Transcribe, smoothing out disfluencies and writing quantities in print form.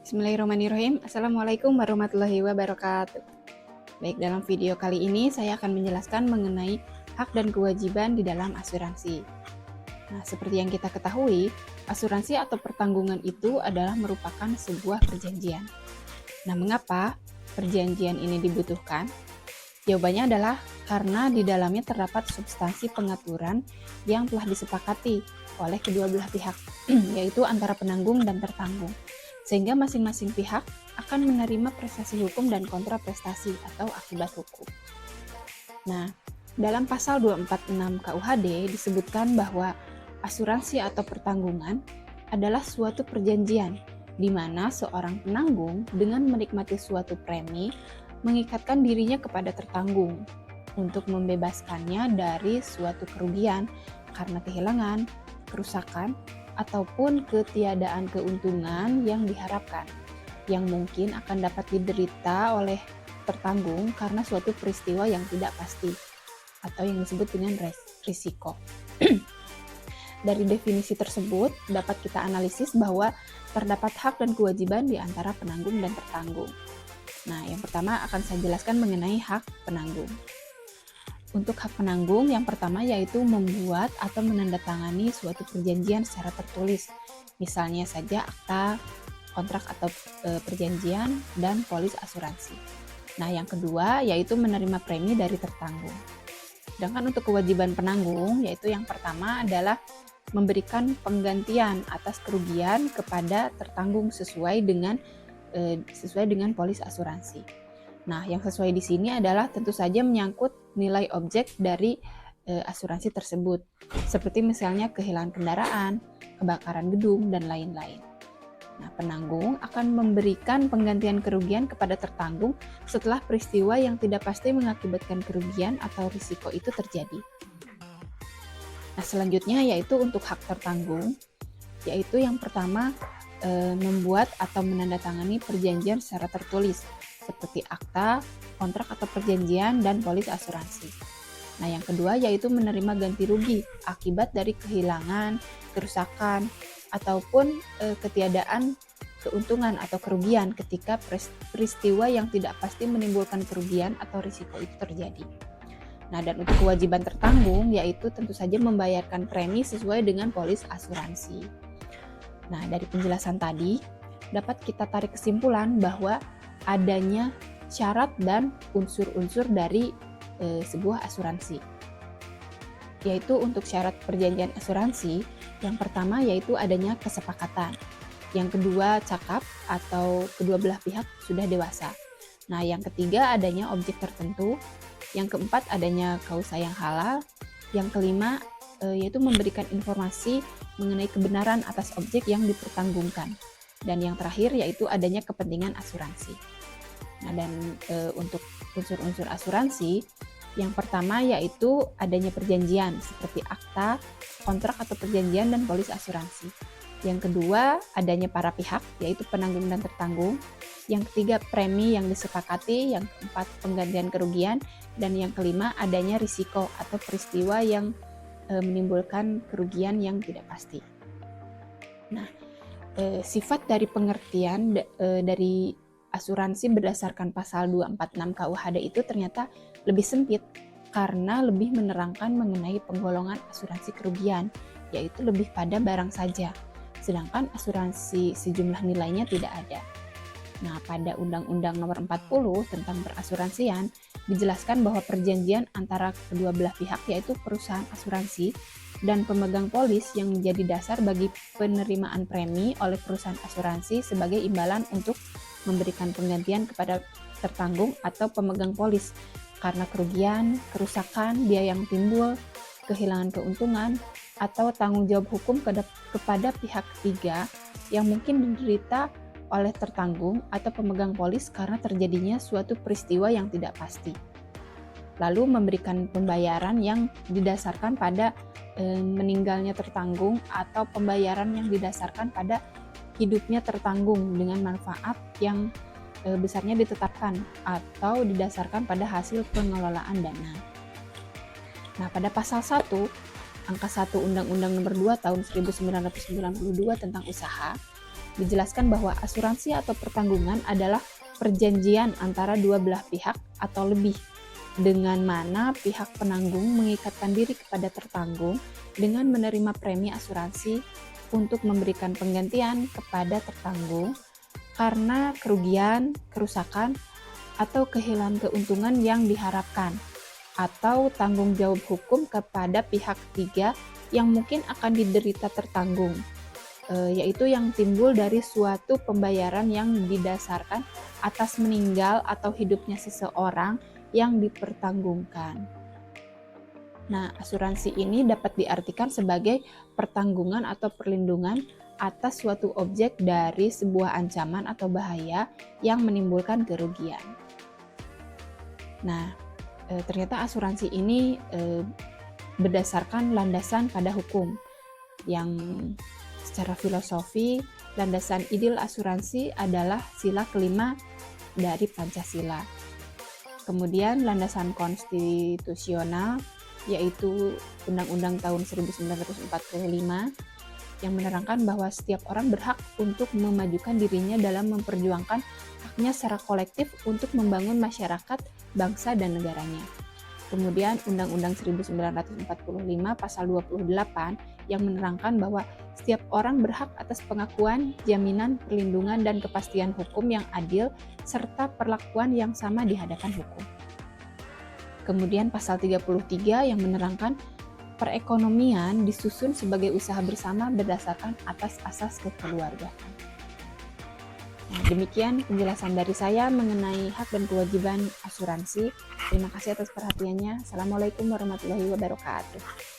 Bismillahirrahmanirrahim. Assalamualaikum warahmatullahi wabarakatuh. Baik, dalam video kali ini saya akan menjelaskan mengenai hak dan kewajiban di dalam asuransi. Nah, seperti yang kita ketahui, asuransi atau pertanggungan itu adalah merupakan sebuah perjanjian. Nah, mengapa perjanjian ini dibutuhkan? Jawabannya adalah karena di dalamnya terdapat substansi pengaturan yang telah disepakati oleh kedua belah pihak, yaitu antara penanggung dan tertanggung, sehingga masing-masing pihak akan menerima prestasi hukum dan kontraprestasi atau akibat hukum. Nah, dalam pasal 246 KUHD disebutkan bahwa asuransi atau pertanggungan adalah suatu perjanjian di mana seorang penanggung dengan menikmati suatu premi mengikatkan dirinya kepada tertanggung untuk membebaskannya dari suatu kerugian karena kehilangan, kerusakan, ataupun ketiadaan keuntungan yang diharapkan, yang mungkin akan dapat diderita oleh tertanggung karena suatu peristiwa yang tidak pasti, atau yang disebut dengan risiko. Dari definisi tersebut, dapat kita analisis bahwa terdapat hak dan kewajiban di antara penanggung dan tertanggung. Nah, yang pertama akan saya jelaskan mengenai hak penanggung. Untuk hak penanggung, yang pertama yaitu membuat atau menandatangani suatu perjanjian secara tertulis. Misalnya saja akta, kontrak atau perjanjian, dan polis asuransi. Nah, yang kedua yaitu menerima premi dari tertanggung. Sedangkan untuk kewajiban penanggung, yaitu yang pertama adalah memberikan penggantian atas kerugian kepada tertanggung sesuai dengan polis asuransi. Nah, yang sesuai di sini adalah tentu saja menyangkut nilai objek dari asuransi tersebut, seperti misalnya kehilangan kendaraan, kebakaran gedung, dan lain-lain. Nah, penanggung akan memberikan penggantian kerugian kepada tertanggung setelah peristiwa yang tidak pasti mengakibatkan kerugian atau risiko itu terjadi. Nah, selanjutnya yaitu untuk hak tertanggung, yaitu yang pertama membuat atau menandatangani perjanjian secara tertulis, seperti akta, kontrak atau perjanjian, dan polis asuransi. Nah, yang kedua yaitu menerima ganti rugi akibat dari kehilangan, kerusakan, ataupun ketiadaan keuntungan atau kerugian ketika peristiwa yang tidak pasti menimbulkan kerugian atau risiko itu terjadi. Nah, dan untuk kewajiban tertanggung yaitu tentu saja membayarkan premi sesuai dengan polis asuransi. Nah, dari penjelasan tadi dapat kita tarik kesimpulan bahwa adanya syarat dan unsur-unsur dari sebuah asuransi. Yaitu untuk syarat perjanjian asuransi, yang pertama yaitu adanya kesepakatan. Yang kedua, cakap atau kedua belah pihak sudah dewasa. Nah, yang ketiga adanya objek tertentu. Yang keempat adanya kausa yang halal. Yang kelima yaitu memberikan informasi mengenai kebenaran atas objek yang dipertanggungkan. Dan yang terakhir yaitu adanya kepentingan asuransi. Nah, dan untuk unsur-unsur asuransi, yang pertama yaitu adanya perjanjian seperti akta, kontrak atau perjanjian, dan polis asuransi. Yang kedua, adanya para pihak yaitu penanggung dan tertanggung. Yang ketiga, premi yang disepakati. Yang keempat, penggantian kerugian. Dan yang kelima, adanya risiko atau peristiwa yang menimbulkan kerugian yang tidak pasti. Nah, sifat dari pengertian dari asuransi berdasarkan pasal 246 KUHD itu ternyata lebih sempit karena lebih menerangkan mengenai penggolongan asuransi kerugian, yaitu lebih pada barang saja, sedangkan asuransi sejumlah nilainya tidak ada. Nah, pada Undang-Undang Nomor 40 tentang perasuransian dijelaskan bahwa perjanjian antara kedua belah pihak yaitu perusahaan asuransi dan pemegang polis yang menjadi dasar bagi penerimaan premi oleh perusahaan asuransi sebagai imbalan untuk memberikan penggantian kepada tertanggung atau pemegang polis karena kerugian, kerusakan, biaya yang timbul, kehilangan keuntungan, atau tanggung jawab hukum kepada pihak ketiga yang mungkin diderita oleh tertanggung atau pemegang polis karena terjadinya suatu peristiwa yang tidak pasti. Lalu memberikan pembayaran yang didasarkan pada meninggalnya tertanggung atau pembayaran yang didasarkan pada hidupnya tertanggung dengan manfaat yang besarnya ditetapkan atau didasarkan pada hasil pengelolaan dana. Nah, pada pasal 1, angka 1 Undang-Undang Nomor 2 tahun 1992 tentang usaha dijelaskan bahwa asuransi atau pertanggungan adalah perjanjian antara dua belah pihak atau lebih, dengan mana pihak penanggung mengikatkan diri kepada tertanggung dengan menerima premi asuransi untuk memberikan penggantian kepada tertanggung karena kerugian, kerusakan, atau kehilangan keuntungan yang diharapkan, atau tanggung jawab hukum kepada pihak ketiga yang mungkin akan diderita tertanggung, yaitu yang timbul dari suatu pembayaran yang didasarkan atas meninggal atau hidupnya seseorang yang dipertanggungkan. Nah, asuransi ini dapat diartikan sebagai pertanggungan atau perlindungan atas suatu objek dari sebuah ancaman atau bahaya yang menimbulkan kerugian. Nah, ternyata asuransi ini berdasarkan landasan pada hukum yang secara filosofi landasan ideal asuransi adalah sila kelima dari Pancasila. Kemudian landasan konstitusional yaitu Undang-Undang tahun 1945 yang menerangkan bahwa setiap orang berhak untuk memajukan dirinya dalam memperjuangkan haknya secara kolektif untuk membangun masyarakat, bangsa, dan negaranya. Kemudian Undang-Undang 1945 pasal 28 yang menerangkan bahwa setiap orang berhak atas pengakuan, jaminan, perlindungan, dan kepastian hukum yang adil serta perlakuan yang sama di hadapan hukum. Kemudian pasal 33 yang menerangkan perekonomian disusun sebagai usaha bersama berdasarkan atas asas kekeluargaan. Nah, demikian penjelasan dari saya mengenai hak dan kewajiban asuransi. Terima kasih atas perhatiannya. Assalamualaikum warahmatullahi wabarakatuh.